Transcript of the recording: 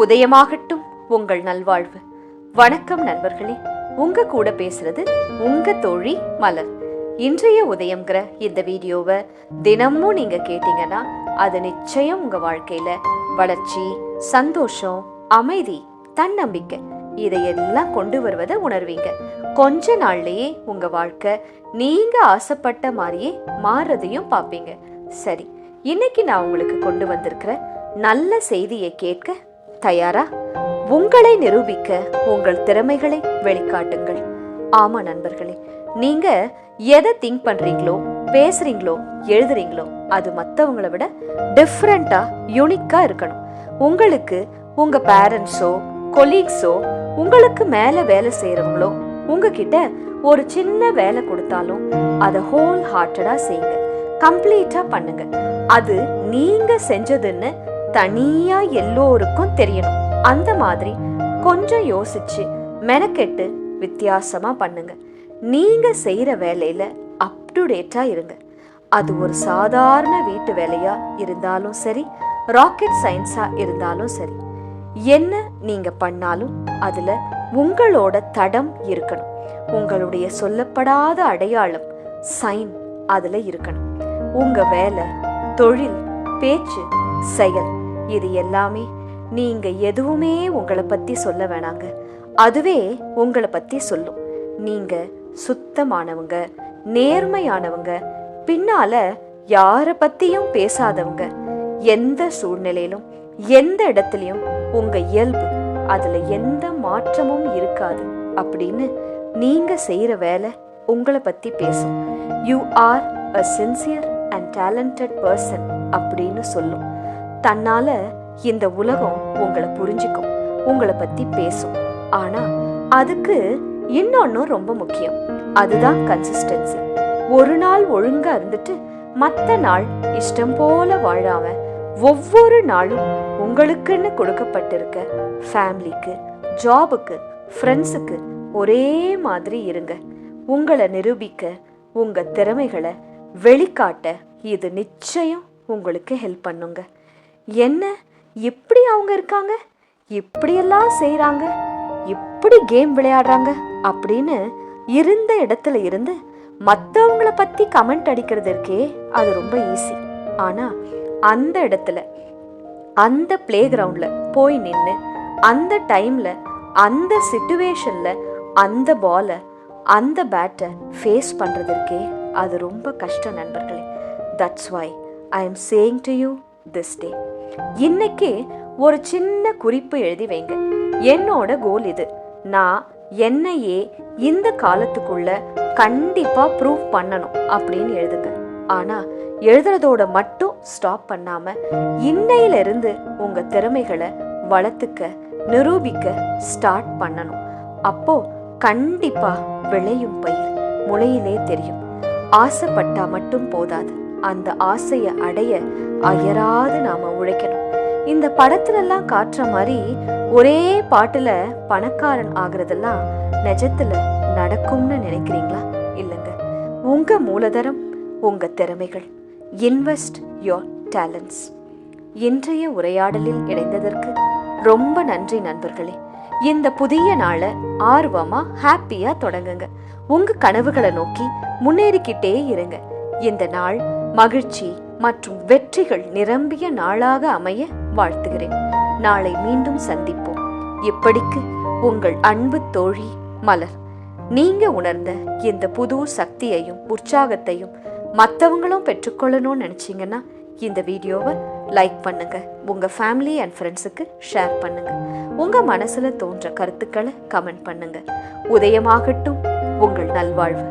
உதயமாகட்டும் உங்கள் நல்வாழ்வு. வணக்கம் நண்பர்களே, உங்க கூட பேசுறது உங்க தோழி மலர். இன்றைய உதயம்ங்கிற இந்த வீடியோவை தினமும் நீங்க கேட்டீங்கன்னா அது நிச்சயம் உங்க வாழ்க்கையில வளர்ச்சி, சந்தோஷம், அமைதி, தன்னம்பிக்கை இதையெல்லாம் கொண்டு வருவதை உணர்வீங்க. கொஞ்ச நாள்லயே உங்க வாழ்க்கை நீங்க ஆசைப்பட்ட மாதிரியே மாறுறதையும் பார்ப்பீங்க. சரி, இன்னைக்கு நான் உங்களுக்கு கொண்டு வந்திருக்கிற நல்ல செய்தியை கேட்க தயாரா? உங்களை நிரூபிக்க உங்கள் திறமைகளை வெளிக்காட்டுங்கள். ஆமா நண்பர்களே, நீங்க எதை திங்க் பண்றீங்களோ, பேசுறீங்களோ, எழுதுறீங்களோ அது மற்றவங்களை விட டிஃப்ரெண்டா, யூனிக்கா இருக்கணும். உங்களுக்கு உங்க பேரண்ட்ஸோ, கொலீக்ஸோ, உங்களுக்கு மேல வேலை செய்யறவங்களோ உங்ககிட்ட ஒரு சின்ன வேலை கொடுத்தாலும் அதை ஹோல் ஹார்ட்டடா செய்யுங்க, கம்ப்ளீட்டா பண்ணுங்க. அது நீங்க செஞ்சதுன்னு தனியா எல்லோருக்கும் தெரியணும். அந்த மாதிரி கொஞ்சம் யோசிச்சு மெனக்கெட்டு வித்தியாசமா பண்ணுங்க. நீங்க செய்யற வேலையில அப் டு டேட்டா இருங்க. அது ஒரு சாதாரண வீட்டு வேலையா இருந்தாலும் சரி, ராக்கெட் சயின்ஸா இருந்தாலும் சரி, என்ன நீங்க பண்ணாலும் அதுல உங்களோட தடம் இருக்கணும். உங்களுடைய சொல்லப்படாத அடையாளம், சைன் அதுல இருக்கணும். உங்க வேலை, தொழில், பேச்சு, செயல் இது எல்லாமே நீங்க எதுவுமே உங்களை பத்தி சொல்ல வேணாங்க, அதுவே உங்களை பத்தி சொல்லும். நீங்க சுத்தமானவங்க, நேர்மையானவங்க, பின்னால யார பத்தியும் பேசாதவங்க, எந்த சூழ்நிலையிலும் எந்த இடத்துலயும் உங்க இயல்பு, அதுல எந்த மாற்றமும் இருக்காது அப்படின்னு நீங்க செய்யற வேலை உங்களை பத்தி பேசும். You are a sincere and talented person அப்படின்னு சொல்லும். தன்னால இந்த உலகம் உங்களை புரிஞ்சுக்கும், உங்களை பத்தி பேசும். ஆனா அதுக்கு இன்னொன்னும் ரொம்ப முக்கியம், அதுதான் கன்சிஸ்டன்சி. ஒரு நாள் ஒழுங்கா இருந்துட்டு மத்த நாள் இஷ்டம் போல வாழாம ஒவ்வொரு நாளும் உங்களுக்குன்னு கொடுக்கப்பட்டிருக்க ஃபேமிலிக்கு, ஜாபுக்கு, ஃப்ரெண்ட்ஸுக்கு ஒரே மாதிரி இருங்க. உங்களை நிரூபிக்க, உங்க திறமைகளை வெளிக்காட்ட இது நிச்சயம் உங்களுக்கு ஹெல்ப் பண்ணுங்க. என்ன இப்படி அவங்க இருக்காங்க, இப்படியெல்லாம் செய்யறாங்க, இப்படி கேம் விளையாடுறாங்க அப்படின்னு இருந்த இடத்துல இருந்து மற்றவங்கள பத்தி கமெண்ட் அடிக்கிறது இருக்கே, அது ரொம்ப ஈஸி. ஆனா அந்த இடத்துல, அந்த பிளே கிரவுண்ட்ல போய் நின்று அந்த டைம்ல, அந்த சிச்சுவேஷன்ல அந்த பாலை, அந்த பேட்டை ஃபேஸ் பண்றது இருக்கே, அது ரொம்ப கஷ்டம் நண்பர்களே. That's why I am saying to you this day. இன்னைக்கு ஒரு சின்ன குறிப்பு எழுதி வைங்க. என்னோட கோல் இது, நான் என்னையே இந்த காலத்துக்குள்ள கண்டிப்பா ப்ரூவ் பண்ணணும் அப்படின்னு எழுதுங்க. ஆனா எழுதுறதோட மட்டும் ஸ்டாப் பண்ணாம இன்னையில இருந்து உங்க திறமைகளை வளர்த்துக்க, நிரூபிக்க ஸ்டார்ட் பண்ணணும். அப்போ கண்டிப்பா விளையும் பயிர் முளையிலே தெரியும். ஆசைப்பட்டா மட்டும் போதாது, அந்த ஆசையை அடைய அயராது நாம உழைக்கணும். இந்த படத்துல எல்லாம் காட்டுற மாதிரி ஒரே பாட்டுல பணக்காரன் ஆகுறதெல்லாம் நிஜத்துல நடக்கும்னு நினைக்கிறீங்களா? இல்லைங்க. உங்க மூலதனம் உங்க திறமைகள். Invest your talents. இன்றைய உரையாடலில் இணைந்ததற்கு ரொம்ப நன்றி நண்பர்களே. இந்த புதிய நாளை ஆர்வமா, ஹாப்பியா தொடங்குங்க. உங்க கனவுகளை நோக்கி முன்னேறிக்கிட்டே இருங்க. இந்த நாள் மகிழ்ச்சி மற்றும் வெற்றிகள் நிரம்பிய நாளாக அமைய வாழ்த்துகிறேன். நாளை மீண்டும் சந்திப்போம். இப்படிக்கு உங்கள் அன்பு தோழி மலர். நீங்க உணர்ந்த இந்த புது சக்தியையும் உற்சாகத்தையும் மற்றவங்களும் பெற்றுக்கொள்ளணும்னு நினைச்சீங்கன்னா இந்த வீடியோவை லைக் பண்ணுங்க, உங்க ஃபேமிலி அண்ட் ஃப்ரெண்ட்ஸுக்கு ஷேர் பண்ணுங்க, உங்க மனசுல தோன்ற கருத்துக்களை கமெண்ட் பண்ணுங்க. உதயமாகட்டும் உங்கள் நல்வாழ்வு.